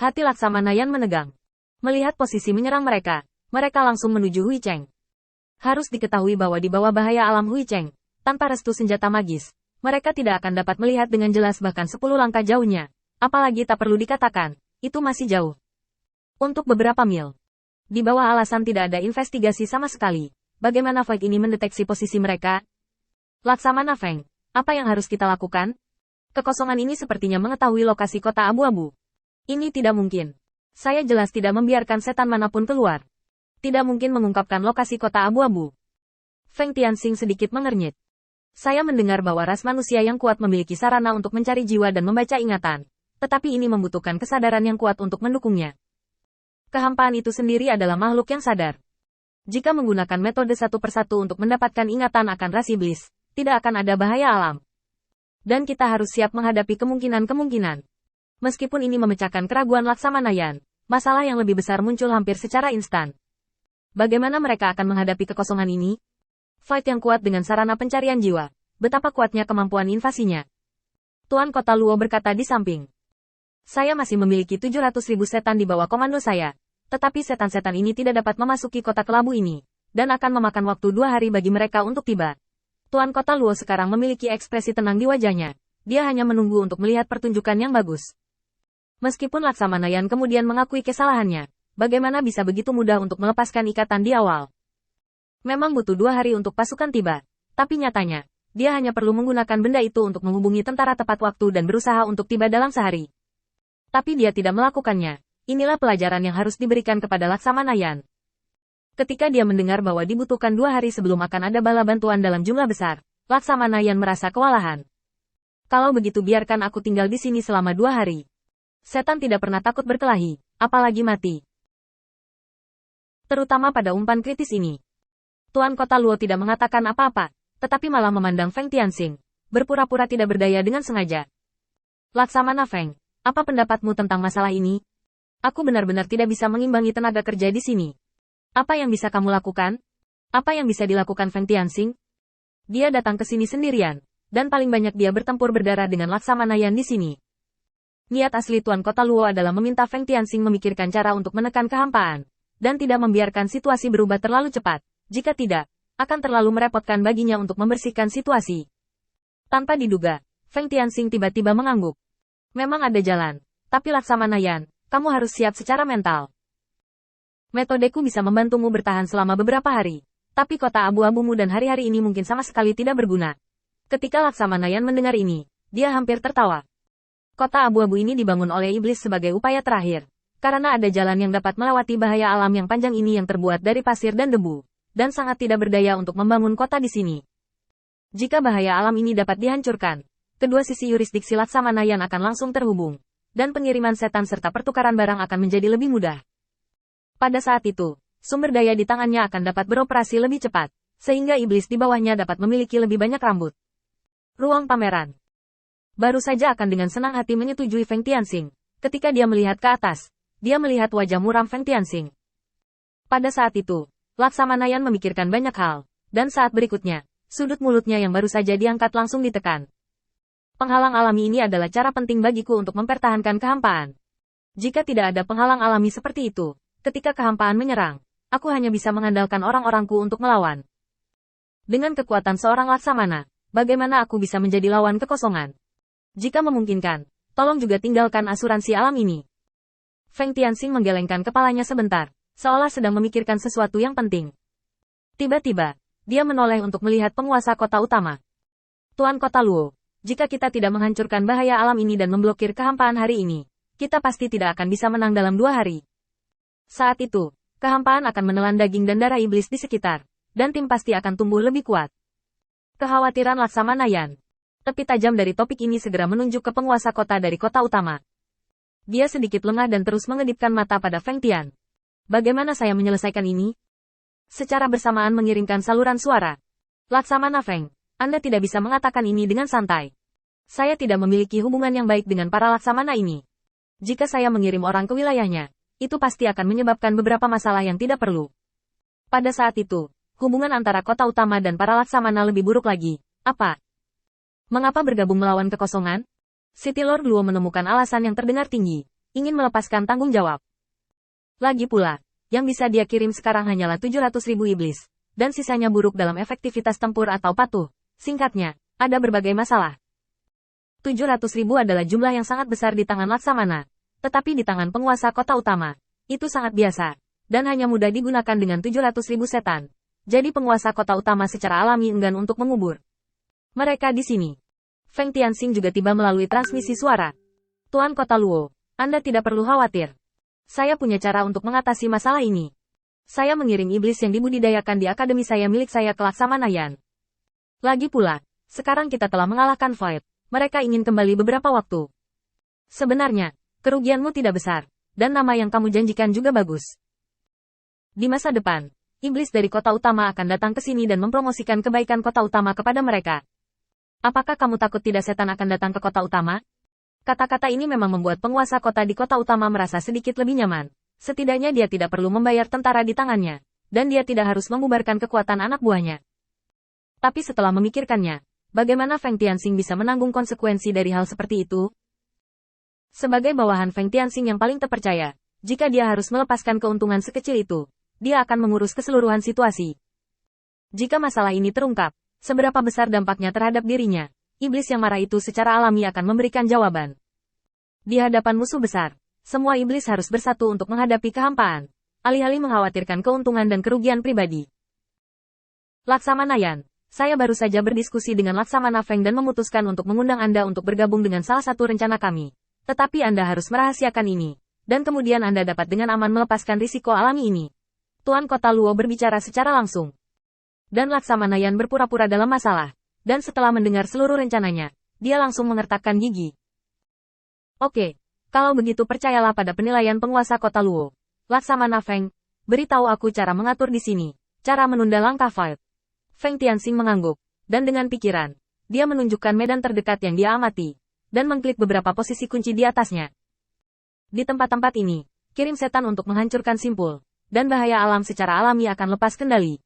Hati Laksamana Yan menegang. Melihat posisi menyerang mereka, mereka langsung menuju Hui Cheng. Harus diketahui bahwa di bawah bahaya alam Hui Cheng, tanpa restu senjata magis, mereka tidak akan dapat melihat dengan jelas bahkan 10 langkah jauhnya. Apalagi tak perlu dikatakan, itu masih jauh. Untuk beberapa mil. Di bawah alasan tidak ada investigasi sama sekali. Bagaimana Void ini mendeteksi posisi mereka? Laksamana Feng, apa yang harus kita lakukan? Kekosongan ini sepertinya mengetahui lokasi kota abu-abu. Ini tidak mungkin. Saya jelas tidak membiarkan setan manapun keluar. Tidak mungkin mengungkapkan lokasi kota abu-abu. Feng Tianxing sedikit mengernyit. Saya mendengar bahwa ras manusia yang kuat memiliki sarana untuk mencari jiwa dan membaca ingatan. Tetapi ini membutuhkan kesadaran yang kuat untuk mendukungnya. Kehampaan itu sendiri adalah makhluk yang sadar. Jika menggunakan metode satu persatu untuk mendapatkan ingatan akan ras iblis, tidak akan ada bahaya alam. Dan kita harus siap menghadapi kemungkinan-kemungkinan. Meskipun ini memecahkan keraguan Laksamana Yan, masalah yang lebih besar muncul hampir secara instan. Bagaimana mereka akan menghadapi kekosongan ini? Fight yang kuat dengan sarana pencarian jiwa. Betapa kuatnya kemampuan invasinya. Tuan Kota Luo berkata di samping. Saya masih memiliki 700.000 setan di bawah komando saya. Tetapi setan-setan ini tidak dapat memasuki kota kelabu ini. Dan akan memakan waktu 2 hari bagi mereka untuk tiba. Tuan Kota Luo sekarang memiliki ekspresi tenang di wajahnya. Dia hanya menunggu untuk melihat pertunjukan yang bagus. Meskipun Laksamana Yan kemudian mengakui kesalahannya, bagaimana bisa begitu mudah untuk melepaskan ikatan di awal? Memang butuh 2 hari untuk pasukan tiba, tapi nyatanya, dia hanya perlu menggunakan benda itu untuk menghubungi tentara tepat waktu dan berusaha untuk tiba dalam sehari. Tapi dia tidak melakukannya. Inilah pelajaran yang harus diberikan kepada Laksamana Yan. Ketika dia mendengar bahwa dibutuhkan 2 hari sebelum akan ada bala bantuan dalam jumlah besar, Laksamana Yan merasa kewalahan. Kalau begitu biarkan aku tinggal di sini selama 2 hari. Setan tidak pernah takut berkelahi, apalagi mati. Terutama pada umpan kritis ini. Tuan Kota Luo tidak mengatakan apa-apa, tetapi malah memandang Feng Tianxing, berpura-pura tidak berdaya dengan sengaja. Laksamana Feng, apa pendapatmu tentang masalah ini? Aku benar-benar tidak bisa mengimbangi tenaga kerja di sini. Apa yang bisa kamu lakukan? Apa yang bisa dilakukan Feng Tianxing? Dia datang ke sini sendirian, dan paling banyak dia bertempur berdarah dengan Laksamana Yan di sini. Niat asli Tuan Kota Luo adalah meminta Feng Tianxing memikirkan cara untuk menekan kehampaan, dan tidak membiarkan situasi berubah terlalu cepat. Jika tidak, akan terlalu merepotkan baginya untuk membersihkan situasi. Tanpa diduga, Feng Tianxing tiba-tiba mengangguk. Memang ada jalan, tapi Laksamana Yan, kamu harus siap secara mental. Metodeku bisa membantumu bertahan selama beberapa hari, tapi kota abu-abumu dan hari-hari ini mungkin sama sekali tidak berguna. Ketika Laksamana Yan mendengar ini, dia hampir tertawa. Kota abu-abu ini dibangun oleh iblis sebagai upaya terakhir, karena ada jalan yang dapat melewati bahaya alam yang panjang ini yang terbuat dari pasir dan debu, dan sangat tidak berdaya untuk membangun kota di sini. Jika bahaya alam ini dapat dihancurkan, kedua sisi yurisdiksi Laksamana Yan akan langsung terhubung, dan pengiriman setan serta pertukaran barang akan menjadi lebih mudah. Pada saat itu, sumber daya di tangannya akan dapat beroperasi lebih cepat, sehingga iblis di bawahnya dapat memiliki lebih banyak rambut. Ruang pameran. Baru saja akan dengan senang hati menyetujui Feng Tianxing. Ketika dia melihat ke atas, dia melihat wajah muram Feng Tianxing. Pada saat itu, Laksamana Yan memikirkan banyak hal, dan saat berikutnya, sudut mulutnya yang baru saja diangkat langsung ditekan. Penghalang alami ini adalah cara penting bagiku untuk mempertahankan kehampaan. Jika tidak ada penghalang alami seperti itu, ketika kehampaan menyerang, aku hanya bisa mengandalkan orang-orangku untuk melawan. Dengan kekuatan seorang Laksamana, bagaimana aku bisa menjadi lawan kekosongan? Jika memungkinkan, tolong juga tinggalkan asuransi alam ini. Feng Tianxing menggelengkan kepalanya sebentar, seolah sedang memikirkan sesuatu yang penting. Tiba-tiba, dia menoleh untuk melihat penguasa kota utama. Tuan Kota Luo, jika kita tidak menghancurkan bahaya alam ini dan memblokir kehampaan hari ini, kita pasti tidak akan bisa menang dalam 2 hari. Saat itu, kehampaan akan menelan daging dan darah iblis di sekitar, dan tim pasti akan tumbuh lebih kuat. Kekhawatiran Laksamana Yan. Tepi tajam dari topik ini segera menunjuk ke penguasa kota dari kota utama. Dia sedikit lengah dan terus mengedipkan mata pada Feng Tian. Bagaimana saya menyelesaikan ini? Secara bersamaan mengirimkan saluran suara. Laksamana Feng, Anda tidak bisa mengatakan ini dengan santai. Saya tidak memiliki hubungan yang baik dengan para Laksamana ini. Jika saya mengirim orang ke wilayahnya, itu pasti akan menyebabkan beberapa masalah yang tidak perlu. Pada saat itu, hubungan antara kota utama dan para Laksamana lebih buruk lagi. Apa? Mengapa bergabung melawan kekosongan? City Lord Luo menemukan alasan yang terdengar tinggi. ingin melepaskan tanggung jawab. Lagi pula, yang bisa dia kirim sekarang hanyalah 700.000 iblis, dan sisanya buruk dalam efektivitas tempur atau patuh. Singkatnya, ada berbagai masalah. 700.000 adalah jumlah yang sangat besar di tangan Laksamana, tetapi di tangan penguasa kota utama, itu sangat biasa, dan hanya mudah digunakan dengan 700.000 setan. Jadi penguasa kota utama secara alami enggan untuk mengubur mereka di sini. Feng Tianxing juga tiba melalui transmisi suara. Tuan Kota Luo, Anda tidak perlu khawatir. Saya punya cara untuk mengatasi masalah ini. Saya mengirim iblis yang dibudidayakan di akademi saya milik saya ke Laksamana Yan. Lagi pula, sekarang kita telah mengalahkan Void. Mereka ingin kembali beberapa waktu. Sebenarnya, kerugianmu tidak besar, dan nama yang kamu janjikan juga bagus. Di masa depan, iblis dari kota utama akan datang ke sini dan mempromosikan kebaikan kota utama kepada mereka. Apakah kamu takut tidak setan akan datang ke kota utama? Kata-kata ini memang membuat penguasa kota di kota utama merasa sedikit lebih nyaman. Setidaknya dia tidak perlu membayar tentara di tangannya, dan dia tidak harus membubarkan kekuatan anak buahnya. Tapi setelah memikirkannya, bagaimana Feng Tianxing bisa menanggung konsekuensi dari hal seperti itu? Sebagai bawahan Feng Tianxing yang paling terpercaya, jika dia harus melepaskan keuntungan sekecil itu, dia akan mengurus keseluruhan situasi. Jika masalah ini terungkap, seberapa besar dampaknya terhadap dirinya, iblis yang marah itu secara alami akan memberikan jawaban. Di hadapan musuh besar, semua iblis harus bersatu untuk menghadapi kehampaan, alih-alih mengkhawatirkan keuntungan dan kerugian pribadi. Laksamana Yan, saya baru saja berdiskusi dengan Laksamana Feng dan memutuskan untuk mengundang Anda untuk bergabung dengan salah satu rencana kami. Tetapi Anda harus merahasiakan ini, dan kemudian Anda dapat dengan aman melepaskan risiko alami ini. Tuan Kota Luo berbicara secara langsung. Dan Laksamana Yan berpura-pura dalam masalah, dan setelah mendengar seluruh rencananya, dia langsung mengertakkan gigi. Oke, kalau begitu percayalah pada penilaian penguasa kota Luo. Laksamana Feng, beritahu aku cara mengatur di sini, cara menunda langkah fight. Feng Tianxing mengangguk, dan dengan pikiran, dia menunjukkan medan terdekat yang dia amati, dan mengklik beberapa posisi kunci di atasnya. Di tempat-tempat ini, kirim setan untuk menghancurkan simpul, dan bahaya alam secara alami akan lepas kendali.